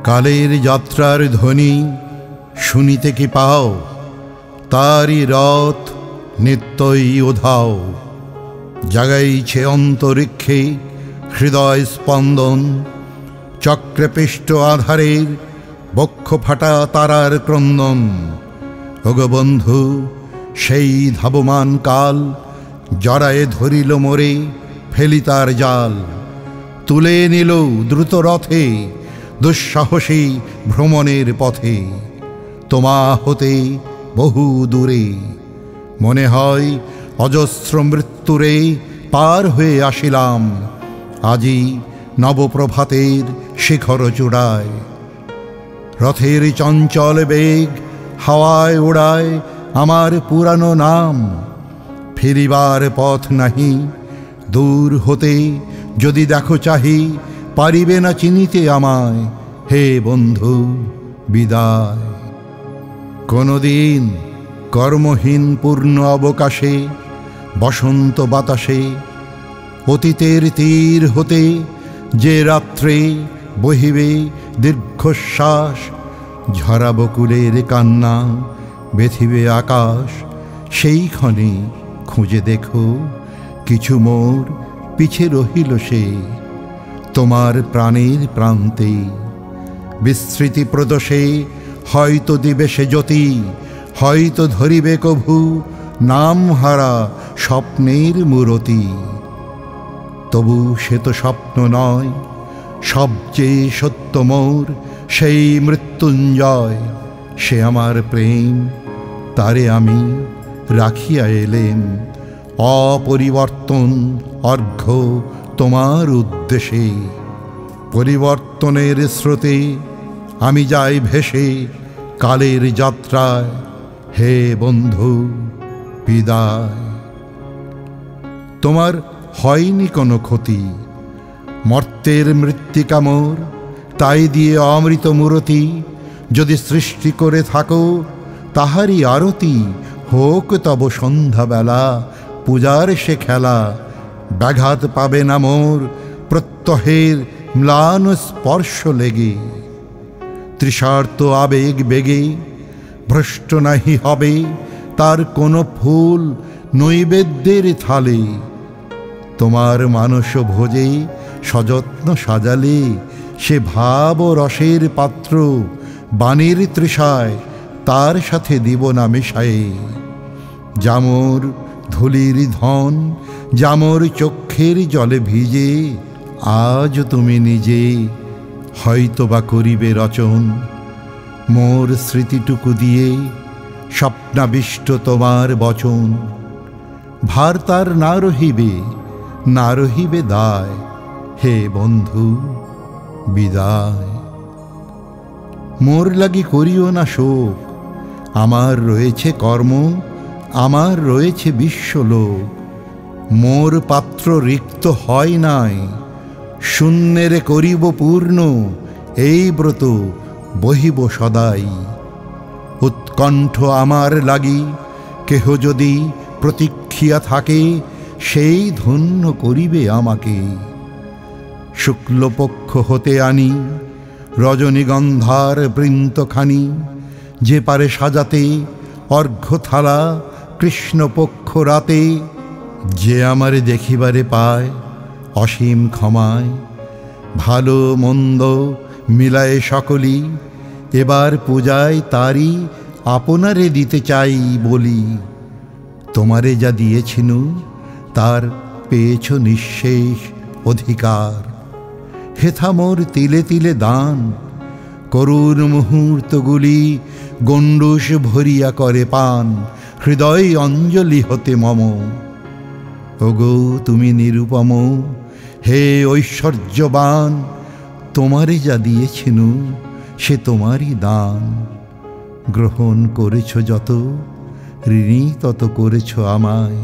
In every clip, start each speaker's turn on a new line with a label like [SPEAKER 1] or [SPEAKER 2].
[SPEAKER 1] কালের যাত্রার ধ্বনি শুনিতে কি পাও, তারি রথ নিত্যই উধাও। জাগাইছে অন্তরিক্ষে হৃদয় স্পন্দন, চক্রপিষ্ট আধারের বক্ষ ফাটা তারার ক্রন্দন। ওগো বন্ধু, সেই ধাবমান কাল জড়ায়ে ধরিল মোরে, ফেলি তার জাল। তুলে নিল দ্রুত রথে দুঃসাহসী ভ্রমণের পথে। তোমা হতে বহু দূরে মনে হয় অজস্র মৃত্যুরে পার হয়ে আসিলাম। আজি নবপ্রভাতের শিখর চূড়ায় রথের চঞ্চল বেগ হাওয়ায় ওড়ায় আমার পুরানো নাম। ফিরিবার পথ নাহি, দূর হতে যদি দেখো চাহি, পারিবে না চিনিতে আমায়। হে বন্ধু বিদায়। কোনদিন কর্মহীন পূর্ণ অবকাশে বসন্ত বাতাসে অতীতের তীর হতে যে রাত্রে বহিবে দীর্ঘশ্বাস, ঝরা বকুলের কান্না বেথিবে আকাশ। সেইক্ষণে খুঁজে দেখো কিছু মোর পিছে রহিল সে, তোমার প্রাণের প্রান্তে। বিস্মৃতি প্রদোষে হয়তো দিবে সে জ্যোতি, হয়তো ধরিবে কভু নামহারা স্বপ্নের মূরতি। তবু সে তো স্বপ্ন নয়, সবচেয়ে সত্য মোর সেই মৃত্যুঞ্জয়। সে আমার প্রেম, তারে আমি রাখিয়া এলেম অপরিবর্তন অর্ঘ্য তোমার উদ্দেশে। পরিবর্তনের স্রোতে আমি যাই ভেসে কালের যাত্রায়। হে বন্ধু বিদায়। তোমার হয়নি কোনো ক্ষতি, মর্তের মৃত্তিকা মোর, তাই দিয়ে অমৃত মূরতি। যদি সৃষ্টি করে থাকো তাহারই আরতি, হোক তব সন্ধ্যাবেলা পূজার সে খেলা। ব্যাঘাত পাবে না মোর প্রত্যহের ম্লান স্পর্শ লেগে। তৃষার্ত আবেগ বেগে ভ্রষ্ট নাহি হবে তার কোনো ফুল নৈবেদ্যের থালে। তোমার মানস ভোজে সযত্ন সাজালে সে ভাব ও রসের পাত্র। বাণীর তৃষায় তার সাথে দিব না মিশায়ে। জামর ধুলির ধন জামর চক্ষের জলে ভিজে, আজ তুমি নিজে হয়তোবা করিবে রচন। মোর স্মৃতিটুকু দিয়ে স্বপ্নাবিষ্ট তোমার বচন। ভার তার না রহিবে, না রহিবে দায়। হে বন্ধু বিদায়। মোর লাগি করিও না শোক, আমার রয়েছে কর্ম, আমার রয়েছে বিশ্বলোক। মোর পাত্র রিক্ত হয় নাই, শূন্যেরে করিব পূর্ণ এই ব্রত বহিব সদাই। উৎকণ্ঠ আমার লাগি কেহ যদি প্রতীক্ষিয়া থাকে, সেই ধন্য করিবে আমাকে। শুক্লপক্ষ হতে আনি রজনীগন্ধার বৃন্তখানি, যে পারে সাজাতে অর্ঘ্যথালা কৃষ্ণপক্ষ রাতে। যে আমারে দেখিবারে পায় অসীম ক্ষমায়, ভালো মন্দ মিলায়ে সকলি। এবার পূজায় তারি আপনারে দিতে চাই বলি। তোমারে যা দিয়েছিনু তার পেয়েছ নিঃশেষ অধিকার। হেথা মোর তিলে তিলে দান, করুণ মুহূর্তগুলি গণ্ডূষ ভরিয়া করে পান। হৃদয় অঞ্জলি হতে মম। ওগো তুমি নিরুপম, হে ঐশ্বর্যবান। তোমারে যা দিয়েছিনু সে তোমারই দান। গ্রহণ করেছ যত, ঋণী তত করেছ আমায়।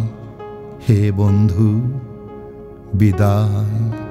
[SPEAKER 1] হে বন্ধু বিদায়।